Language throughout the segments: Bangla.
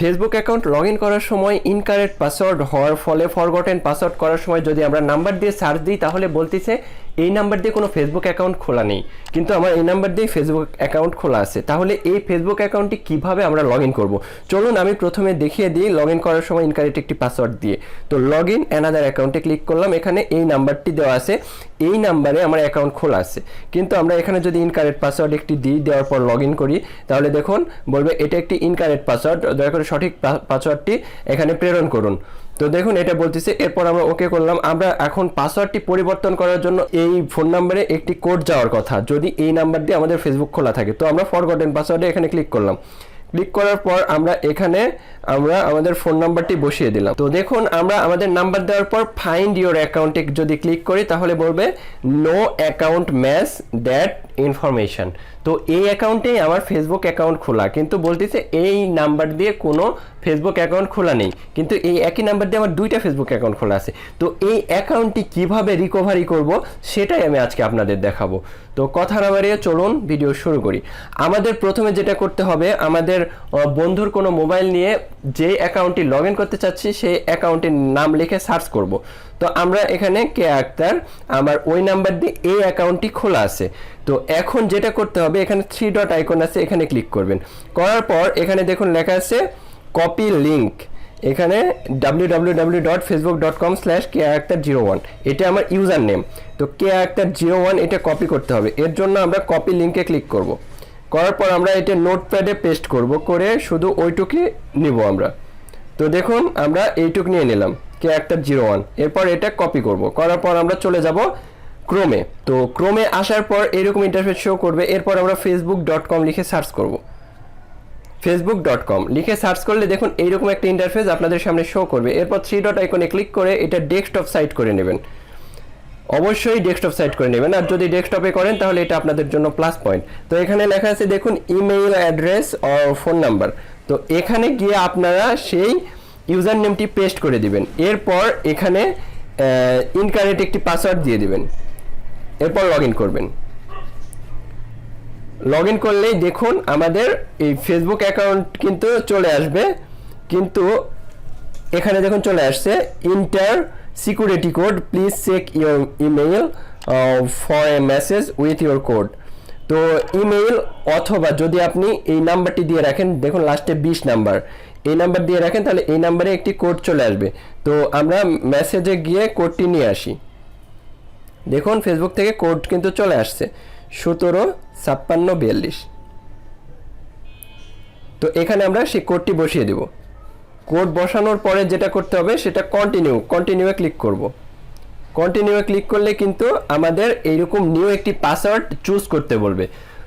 ফেসবুক অ্যাকাউন্ট লগ ইন করার সময় ইনকারেক্ট পাসওয়ার্ড হওয়ার ফলে ফরগটেন পাসওয়ার্ড করার সময় যদি আমরা নাম্বার দিয়ে সার্চ দিই তাহলে বলতেছে এই নাম্বার দিয়ে কোনো ফেসবুক অ্যাকাউন্ট খোলা নেই, কিন্তু আমার এই নাম্বার দিয়ে ফেসবুক অ্যাকাউন্ট খোলা আছে। তাহলে এই ফেসবুক অ্যাকাউন্টটি কীভাবে আমরা লগ ইন করবো, চলুন আমি প্রথমে দেখিয়ে দিই লগ ইন করার সময় ইনকারেক্ট একটি পাসওয়ার্ড দিয়ে। তো লগ ইন অ্যানাদার অ্যাকাউন্টে ক্লিক করলাম, এখানে এই নাম্বারটি দেওয়া আছে, এই নাম্বারে আমার অ্যাকাউন্ট খোলা আছে। কিন্তু আমরা এখানে যদি ইনকারেক্ট পাসওয়ার্ড একটি দিই, দেওয়ার পর লগ ইন করি, তাহলে দেখুন বলবে এটা একটি ইনকারেক্ট পাসওয়ার্ড, দয়া করে সঠিক পাসওয়ার্ডটি এখানে প্রেরণ করুন। তো দেখুন এটা বলতেছে, এরপর আমরা ওকে করলাম। আমরা এখন পাসওয়ার্ডটি পরিবর্তন করার জন্য এই ফোন নাম্বারে একটি কোড যাওয়ার কথা, যদি এই নাম্বার দিয়ে আমাদের ফেসবুক খোলা থাকে। তো আমরা ফরগটেন পাসওয়ার্ডে এখানে ক্লিক করলাম। ক্লিক করার পর আমরা এখানে আমাদের ফোন নাম্বারটি বসিয়ে দিলাম। তো দেখুন আমরা আমাদের নাম্বার দেওয়ার পর ফাইন্ড ইউর অ্যাকাউন্টে যদি ক্লিক করি তাহলে বলবে no account match that information. তো এই অ্যাকাউন্টেই আমার ফেসবুক অ্যাকাউন্ট খোলা, কিন্তু বলতেছে এই নাম্বার দিয়ে কোনো ফেসবুক অ্যাকাউন্ট খোলা নেই, কিন্তু এই একই নাম্বার দিয়ে আমার দুইটা ফেসবুক অ্যাকাউন্ট খোলা আছে। তো এই অ্যাকাউন্টটি কিভাবে রিকভারি করব সেটাই আমি আজকে আপনাদের দেখাবো। তো কথা না বাড়িয়ে চলুন ভিডিও শুরু করি। আমাদের প্রথমে যেটা করতে হবে, আমাদের বন্ধুর কোনো মোবাইল নিয়ে যে অ্যাকাউন্টটি লগ ইন করতে চাচ্ছি সেই অ্যাকাউন্টের নাম লিখে সার্চ করব। তো আমরা এখানে কে আক্তার, আমার ওই নাম্বার দিয়ে এই অ্যাকাউন্টটি খোলা আছে। তো এখন যেটা করতে হবে, এখানে 3 ডট আইকন আছে, এখানে ক্লিক করবেন। করার পর এখানে দেখুন লেখা আছে কপি লিঙ্ক, এখানে www.facebook.com/keakhtar01 এটা আমার ইউজার নেম। তো keakhtar01 এটা কপি করতে হবে, এর জন্য আমরা কপি লিঙ্কে ক্লিক করব। করার পর আমরা এটা নোটপ্যাডে পেস্ট করব, করে শুধু ওইটুকুই নিব আমরা। তো দেখুন আমরা এইটুক নিয়ে নিলাম keakhtar01, এরপর এটা কপি করব। করার পর আমরা চলে যাব ক্রোমে। তো ক্রোমে আসার পর এরকম ইন্টারফেস শো করবে। এরপর আমরা facebook.com লিখে সার্চ করব। facebook.com লিখে সার্চ করলে দেখুন এইরকম একটা ইন্টারফেস আপনাদের সামনে শো করবে। এরপর 3 ডট আইকনে ক্লিক করে এটা ডেস্কটপ সাইট করে নেবেন, অবশ্যই ডেস্কটপ সাইট করে নেবেন। আর যদি ডেস্কটপে করেন তাহলে এটা আপনাদের জন্য প্লাস পয়েন্ট। তো এখানে লেখা আছে দেখুন ইমেইল অ্যাড্রেস আর ফোন নাম্বার। তো এখানে গিয়ে আপনারা সেই ইউজার নেমটি পেস্ট করে দিবেন। এরপর এখানে ইনকারেক্ট একটি পাসওয়ার্ড দিয়ে দিবেন, এরপর লগ ইন করবেন। লগ ইন করলেই দেখুন আমাদের এই ফেসবুক অ্যাকাউন্ট কিন্তু চলে আসবে, কিন্তু এখানে দেখুন চলে আসছে enter security code, please check your email for a message with your code. তো ইমেইল অথবা যদি আপনি এই নাম্বারটি দিয়ে রাখেন, দেখুন লাস্টে 20 নাম্বার, এই নাম্বার দিয়ে রাখেন তাহলে এই নাম্বারে একটি কোড চলে আসবে। তো আমরা মেসেজে গিয়ে কোডটি নিয়ে আসি। দেখুন ফেসবুক থেকে কোড কিন্তু চলে আসছে 175642। তো এখানে আমরা সেই কোডটি বসিয়ে দেব। কোড বসানোর পরে যেটা করতে হবে সেটা কন্টিনিউয়ে ক্লিক করব। কন্টিনিউয়ে ক্লিক করলে কিন্তু আমাদের এইরকম নিউ একটি পাসওয়ার্ড চুজ করতে বলবে।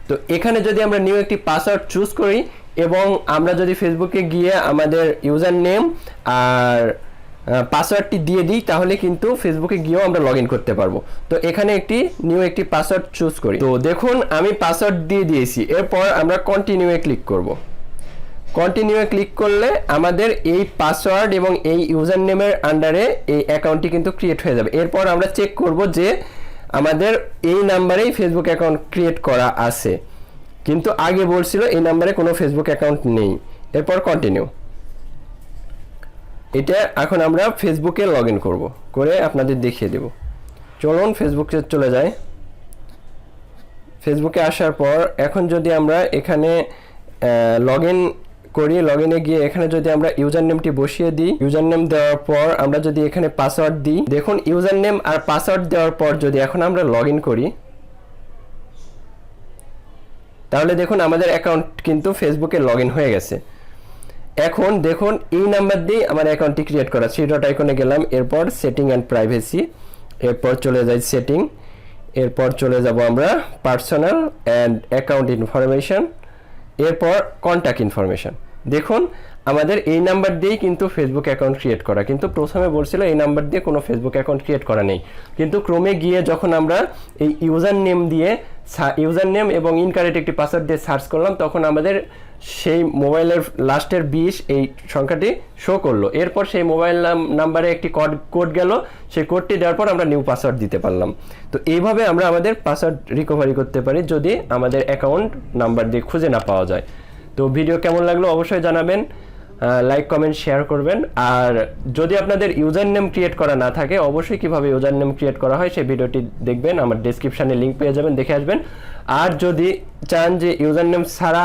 তো এখানে যদি আমরা নিউ একটি পাসওয়ার্ড চুজ করি এবং আমরা যদি ফেসবুকে গিয়ে আমাদের ইউজার নেম আর পাসওয়ার্ডটি দিয়ে দিই তাহলে কিন্তু ফেসবুকে গিয়েও আমরা লগ ইন করতে পারবো। তো এখানে নিউ একটি পাসওয়ার্ড চুজ করি। তো দেখুন আমি পাসওয়ার্ড দিয়ে দিয়েছি, এরপর আমরা কন্টিনিউয়ে ক্লিক করব। কন্টিনিউয়ে ক্লিক করলে আমাদের এই পাসওয়ার্ড এবং এই ইউজার নেমের আন্ডারে এই অ্যাকাউন্টটি কিন্তু ক্রিয়েট হয়ে যাবে। এরপর আমরা চেক করব যে আমাদের এই নাম্বারেই ফেসবুক অ্যাকাউন্ট ক্রিয়েট করা আছে, কিন্তু আগে বলছিল এই নাম্বারে কোনো ফেসবুক অ্যাকাউন্ট নেই। এরপর কন্টিনিউ। এটা এখন আমরা ফেসবুকে লগ ইন করবো, করে আপনাদের দেখিয়ে দেব। চলুন ফেসবুকে চলে যাই। ফেসবুকে আসার পর এখন যদি আমরা এখানে লগ ইন করি, লগ ইনে গিয়ে এখানে যদি আমরা ইউজার নেমটি বসিয়ে দিই, ইউজার নেম দেওয়ার পর আমরা যদি এখানে পাসওয়ার্ড দিই, দেখুন ইউজার নেম আর পাসওয়ার্ড দেওয়ার পর যদি এখন আমরা লগ ইন করি তাহলে দেখুন আমাদের অ্যাকাউন্ট কিন্তু ফেসবুকে লগ ইন হয়ে গেছে। এখন দেখুন এই নাম্বার দিয়ে আমার অ্যাকাউন্টটি ক্রিয়েট করা। 3 ডট আইকনে গেলাম, এরপর সেটিং অ্যান্ড প্রাইভেসি, এরপর চলে যাই সেটিং, এরপর চলে যাব আমরা পার্সোনাল অ্যান্ড অ্যাকাউন্ট ইনফরমেশন, এরপর কন্ট্যাক্ট ইনফরমেশন। দেখুন আমাদের এই নাম্বার দিয়েই কিন্তু ফেসবুক অ্যাকাউন্ট ক্রিয়েট করা, কিন্তু প্রথমে বলছিল এই নাম্বার দিয়ে কোনো ফেসবুক অ্যাকাউন্ট ক্রিয়েট করা নেই। কিন্তু ক্রমে গিয়ে যখন আমরা এই ইউজার নেম এবং ইনকারেক্ট একটি পাসওয়ার্ড দিয়ে সার্চ করলাম তখন আমাদের সেই মোবাইলের লাস্টের 20 এই সংখ্যাটি শো করলো। এরপর সেই মোবাইল নাম্বারে একটি কোড গেল, সেই কোডটি দেওয়ার পর আমরা নিউ পাসওয়ার্ড দিতে পারলাম। তো এইভাবে আমরা আমাদের পাসওয়ার্ড রিকভারি করতে পারি যদি আমাদের অ্যাকাউন্ট নাম্বার দিয়ে খুঁজে না পাওয়া যায়। তো ভিডিও কেমন লাগলো অবশ্যই জানাবেন। লাইক কমেন্ট শেয়ার করবেন। আর যদি আপনাদের ইউজার নেম ক্রিয়েট করা না থাকে, অবশ্যই কীভাবে ইউজার নেম ক্রিয়েট করা হয় সেই ভিডিওটি দেখবেন, আমার ডেসক্রিপশানে লিঙ্ক পেয়ে যাবেন, দেখে আসবেন। আর যদি চান যে ইউজার নেম ছাড়া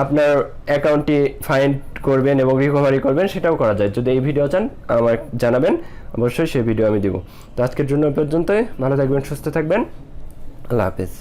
আপনার অ্যাকাউন্টটি ফাইন্ড করবেন এবং রিকভারি করবেন, সেটাও করা যায়। যদি এই ভিডিও চান আমার জানাবেন, অবশ্যই সেই ভিডিও আমি দিব। তো আজকের জন্য পর্যন্তই, ভালো থাকবেন, সুস্থ থাকবেন, আল্লাহ হাফেজ।